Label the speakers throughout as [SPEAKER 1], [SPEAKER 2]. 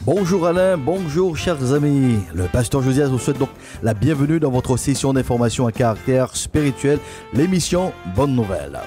[SPEAKER 1] Bonjour Alain, bonjour chers amis. Le pasteur Josias vous souhaite donc la bienvenue dans votre session d'information à caractère spirituel, l'émission Bonne Nouvelle.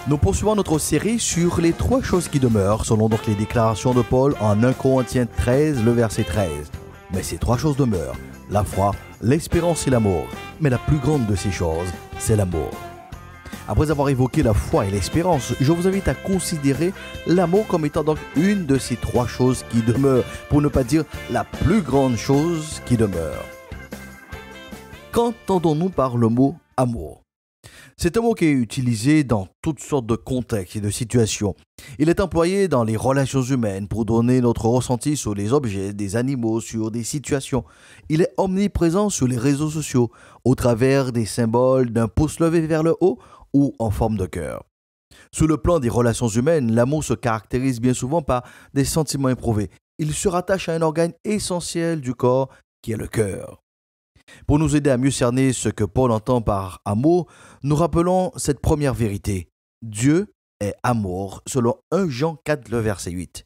[SPEAKER 1] Nous poursuivons notre série sur les trois choses qui demeurent, selon donc les déclarations de Paul en 1 Corinthiens 13, le verset 13. Mais ces trois choses demeurent, la foi, l'espérance et l'amour. Mais la plus grande de ces choses, c'est l'amour. Après avoir évoqué la foi et l'espérance, je vous invite à considérer l'amour comme étant donc une de ces trois choses qui demeurent, pour ne pas dire la plus grande chose qui demeure. Qu'entendons-nous par le mot amour ? C'est un mot qui est utilisé dans toutes sortes de contextes et de situations. Il est employé dans les relations humaines pour donner notre ressenti sur les objets, des animaux, sur des situations. Il est omniprésent sur les réseaux sociaux, au travers des symboles d'un pouce levé vers le haut ou en forme de cœur. Sur le plan des relations humaines, l'amour se caractérise bien souvent par des sentiments éprouvés. Il se rattache à un organe essentiel du corps qui est le cœur. Pour nous aider à mieux cerner ce que Paul entend par amour, nous rappelons cette première vérité. Dieu est amour, selon 1 Jean 4, le verset 8.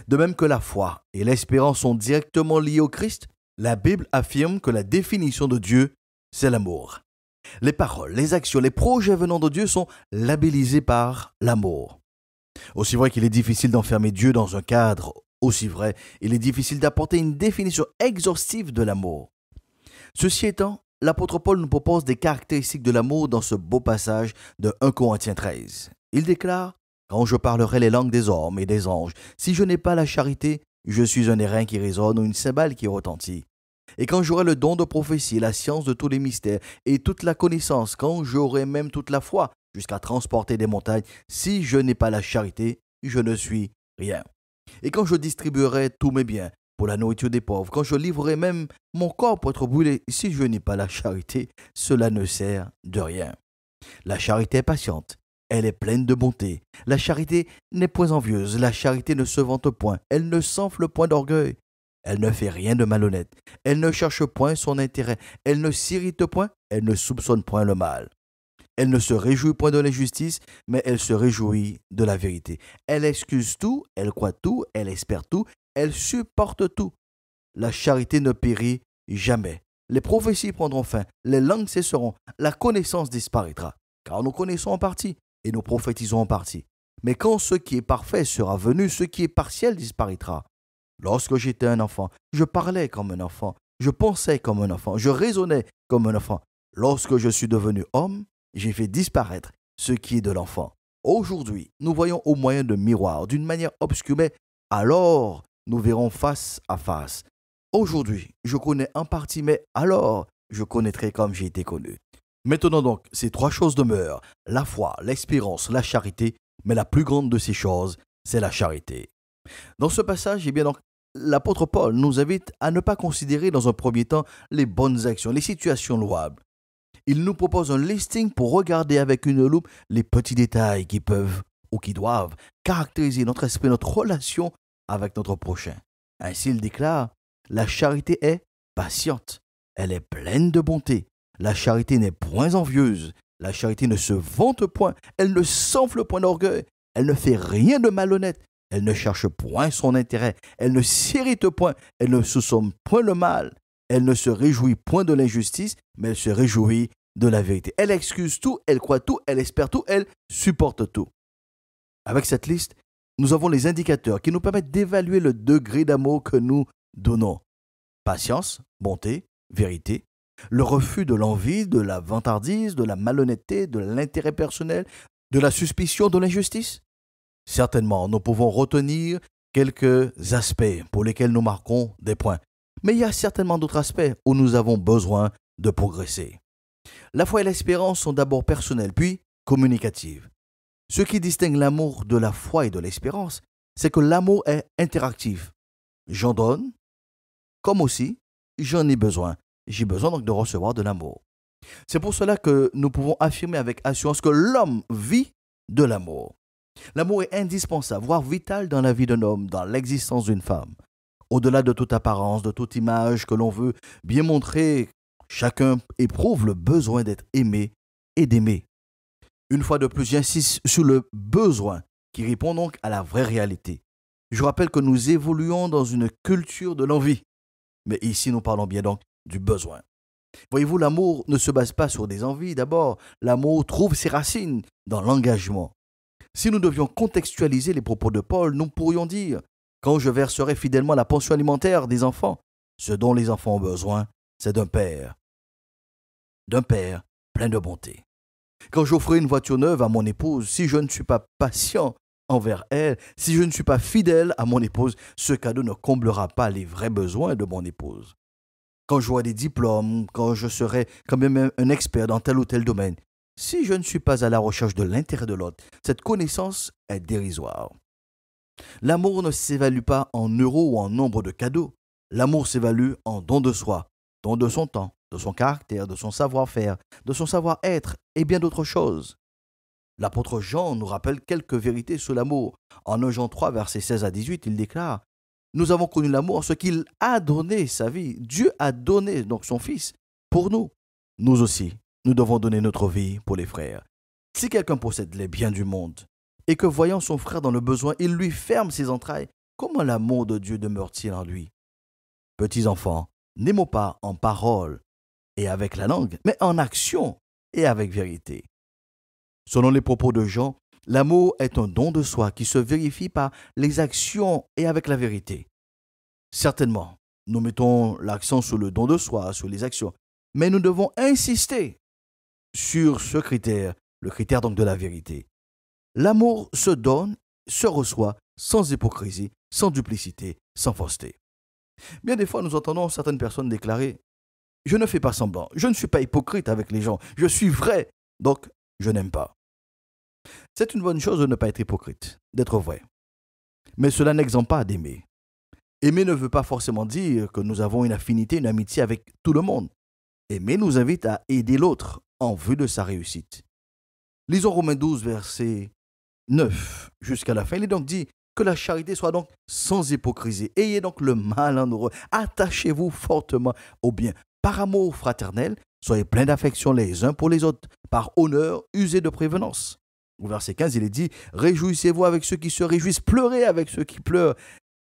[SPEAKER 1] De même que la foi et l'espérance sont directement liées au Christ, la Bible affirme que la définition de Dieu, c'est l'amour. Les paroles, les actions, les projets venant de Dieu sont labellisés par l'amour. Aussi vrai qu'il est difficile d'enfermer Dieu dans un cadre, aussi vrai, il est difficile d'apporter une définition exhaustive de l'amour. Ceci étant, l'apôtre Paul nous propose des caractéristiques de l'amour dans ce beau passage de 1 Corinthiens 13. Il déclare « Quand je parlerai les langues des hommes et des anges, si je n'ai pas la charité, je suis un airain qui résonne ou une cymbale qui retentit. Et quand j'aurai le don de prophétie, la science de tous les mystères et toute la connaissance, quand j'aurai même toute la foi jusqu'à transporter des montagnes, si je n'ai pas la charité, je ne suis rien. Et quand je distribuerai tous mes biens pour la nourriture des pauvres, quand je livrerai même mon corps pour être brûlé, si je n'ai pas la charité, cela ne sert de rien. La charité est patiente, elle est pleine de bonté. La charité n'est point envieuse, la charité ne se vante point, elle ne s'enfle point d'orgueil. Elle ne fait rien de malhonnête, elle ne cherche point son intérêt, elle ne s'irrite point, elle ne soupçonne point le mal. Elle ne se réjouit point de l'injustice, mais elle se réjouit de la vérité. Elle excuse tout, elle croit tout, elle espère tout, elle supporte tout. La charité ne périt jamais. Les prophéties prendront fin, les langues cesseront, la connaissance disparaîtra. Car nous connaissons en partie et nous prophétisons en partie. Mais quand ce qui est parfait sera venu, ce qui est partiel disparaîtra. Lorsque j'étais un enfant, je parlais comme un enfant, je pensais comme un enfant, je raisonnais comme un enfant. Lorsque je suis devenu homme, j'ai fait disparaître ce qui est de l'enfant. Aujourd'hui, nous voyons au moyen de miroirs, d'une manière obscure, mais alors nous verrons face à face. Aujourd'hui, je connais en partie, mais alors je connaîtrai comme j'ai été connu. Maintenant donc, ces trois choses demeurent, la foi, l'espérance, la charité, mais la plus grande de ces choses, c'est la charité. Dans ce passage, donc, l'apôtre Paul nous invite à ne pas considérer dans un premier temps les bonnes actions, les situations louables. Il nous propose un listing pour regarder avec une loupe les petits détails qui peuvent ou qui doivent caractériser notre esprit, notre relation avec notre prochain. Ainsi, il déclare « La charité est patiente, elle est pleine de bonté. La charité n'est point envieuse, la charité ne se vante point, elle ne s'enfle point d'orgueil, elle ne fait rien de malhonnête. Elle ne cherche point son intérêt, elle ne s'irrite point, elle ne soupçonne point le mal, elle ne se réjouit point de l'injustice, mais elle se réjouit de la vérité. Elle excuse tout, elle croit tout, elle espère tout, elle supporte tout. Avec cette liste, nous avons les indicateurs qui nous permettent d'évaluer le degré d'amour que nous donnons. Patience, bonté, vérité, le refus de l'envie, de la vantardise, de la malhonnêteté, de l'intérêt personnel, de la suspicion, de l'injustice. Certainement, nous pouvons retenir quelques aspects pour lesquels nous marquons des points. Mais il y a certainement d'autres aspects où nous avons besoin de progresser. La foi et l'espérance sont d'abord personnelles, puis communicatives. Ce qui distingue l'amour de la foi et de l'espérance, c'est que l'amour est interactif. J'en donne, comme aussi j'en ai besoin. J'ai besoin donc de recevoir de l'amour. C'est pour cela que nous pouvons affirmer avec assurance que l'homme vit de l'amour. L'amour est indispensable, voire vital dans la vie d'un homme, dans l'existence d'une femme. Au-delà de toute apparence, de toute image que l'on veut bien montrer, chacun éprouve le besoin d'être aimé et d'aimer. Une fois de plus, j'insiste sur le besoin qui répond donc à la vraie réalité. Je rappelle que nous évoluons dans une culture de l'envie. Mais ici, nous parlons bien donc du besoin. Voyez-vous, l'amour ne se base pas sur des envies. D'abord, l'amour trouve ses racines dans l'engagement. Si nous devions contextualiser les propos de Paul, nous pourrions dire: quand je verserai fidèlement la pension alimentaire des enfants, ce dont les enfants ont besoin, c'est d'un père plein de bonté. Quand j'offrirai une voiture neuve à mon épouse, si je ne suis pas patient envers elle, si je ne suis pas fidèle à mon épouse, ce cadeau ne comblera pas les vrais besoins de mon épouse. Quand j'aurai des diplômes, quand je serai quand même un expert dans tel ou tel domaine, si je ne suis pas à la recherche de l'intérêt de l'autre, cette connaissance est dérisoire. L'amour ne s'évalue pas en euros ou en nombre de cadeaux. L'amour s'évalue en don de soi, don de son temps, de son caractère, de son savoir-faire, de son savoir-être et bien d'autres choses. L'apôtre Jean nous rappelle quelques vérités sur l'amour. En 1 Jean 3, versets 16 à 18, il déclare: nous avons connu l'amour, ce qu'il a donné sa vie. Dieu a donné donc son Fils pour nous. Nous aussi, nous devons donner notre vie pour les frères. Si quelqu'un possède les biens du monde et que voyant son frère dans le besoin, il lui ferme ses entrailles, comment l'amour de Dieu demeure-t-il en lui? Petits enfants, n'aimons pas en parole et avec la langue, mais en action et avec vérité. Selon les propos de Jean, l'amour est un don de soi qui se vérifie par les actions et avec la vérité. Certainement, nous mettons l'accent sur le don de soi, sur les actions, mais nous devons insister sur ce critère, le critère donc de la vérité. L'amour se donne, se reçoit sans hypocrisie, sans duplicité, sans fausseté. Bien des fois, nous entendons certaines personnes déclarer: je ne fais pas semblant, je ne suis pas hypocrite avec les gens, je suis vrai, donc je n'aime pas. C'est une bonne chose de ne pas être hypocrite, d'être vrai. Mais cela n'exempte pas d'aimer. Aimer ne veut pas forcément dire que nous avons une affinité, une amitié avec tout le monde. Aimer nous invite à aider l'autre en vue de sa réussite. Lisons Romains 12, verset 9 jusqu'à la fin. Il est donc dit que la charité soit donc sans hypocrisie. Ayez donc le mal en horreur. Attachez-vous fortement au bien. Par amour fraternel, soyez pleins d'affection les uns pour les autres. Par honneur, usez de prévenance. Au verset 15, il est dit: réjouissez-vous avec ceux qui se réjouissent, pleurez avec ceux qui pleurent.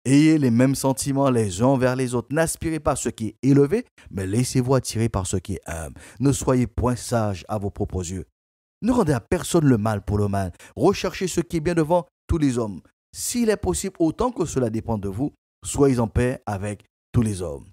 [SPEAKER 1] Ayez les mêmes sentiments les uns envers les autres. N'aspirez pas à ce qui est élevé, mais laissez-vous attirer par ce qui est humble. Ne soyez point sages à vos propres yeux. Ne rendez à personne le mal pour le mal. Recherchez ce qui est bien devant tous les hommes. S'il est possible, autant que cela dépend de vous, soyez en paix avec tous les hommes.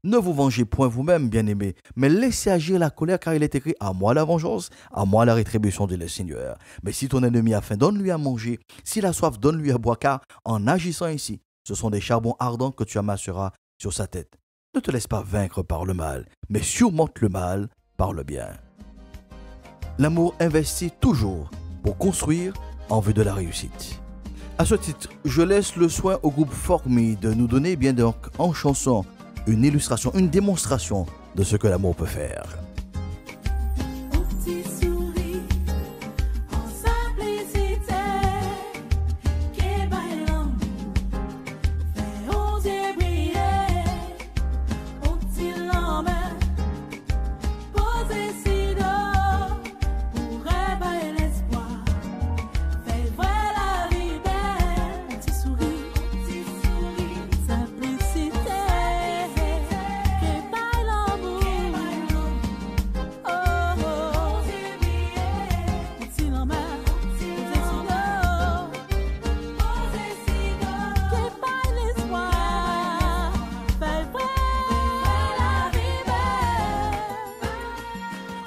[SPEAKER 1] Ne vous vengez point vous-même, bien-aimés, mais laissez agir la colère, car il est écrit: à moi la vengeance, à moi la rétribution, dit le Seigneur. Mais si ton ennemi a faim, donne-lui à manger. S'il a soif, donne-lui à boire, car en agissant ainsi, ce sont des charbons ardents que tu amasseras sur sa tête. Ne te laisse pas vaincre par le mal, mais surmonte le mal par le bien. L'amour investit toujours pour construire en vue de la réussite. À ce titre, je laisse le soin au groupe Formi de nous donner bien donc en chanson une illustration, une démonstration de ce que l'amour peut faire.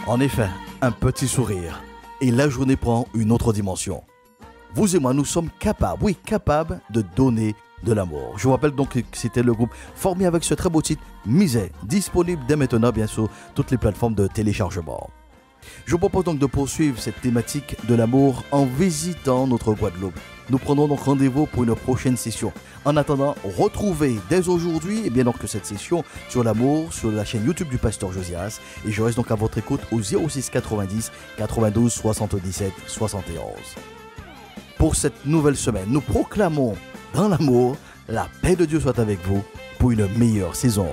[SPEAKER 1] En effet, un petit sourire et la journée prend une autre dimension. Vous et moi, nous sommes capables, oui, capables de donner de l'amour. Je vous rappelle donc que c'était le groupe formé avec ce très beau titre, Misère, disponible dès maintenant, bien sûr, toutes les plateformes de téléchargement. Je vous propose donc de poursuivre cette thématique de l'amour en visitant notre Guadeloupe. Nous prenons donc rendez-vous pour une prochaine session. En attendant, retrouvez dès aujourd'hui donc cette session sur l'amour sur la chaîne YouTube du Pasteur Josias. Et je reste donc à votre écoute au 06 90 92 77 71. Pour cette nouvelle semaine, nous proclamons dans l'amour La paix de Dieu soit avec vous pour une meilleure saison.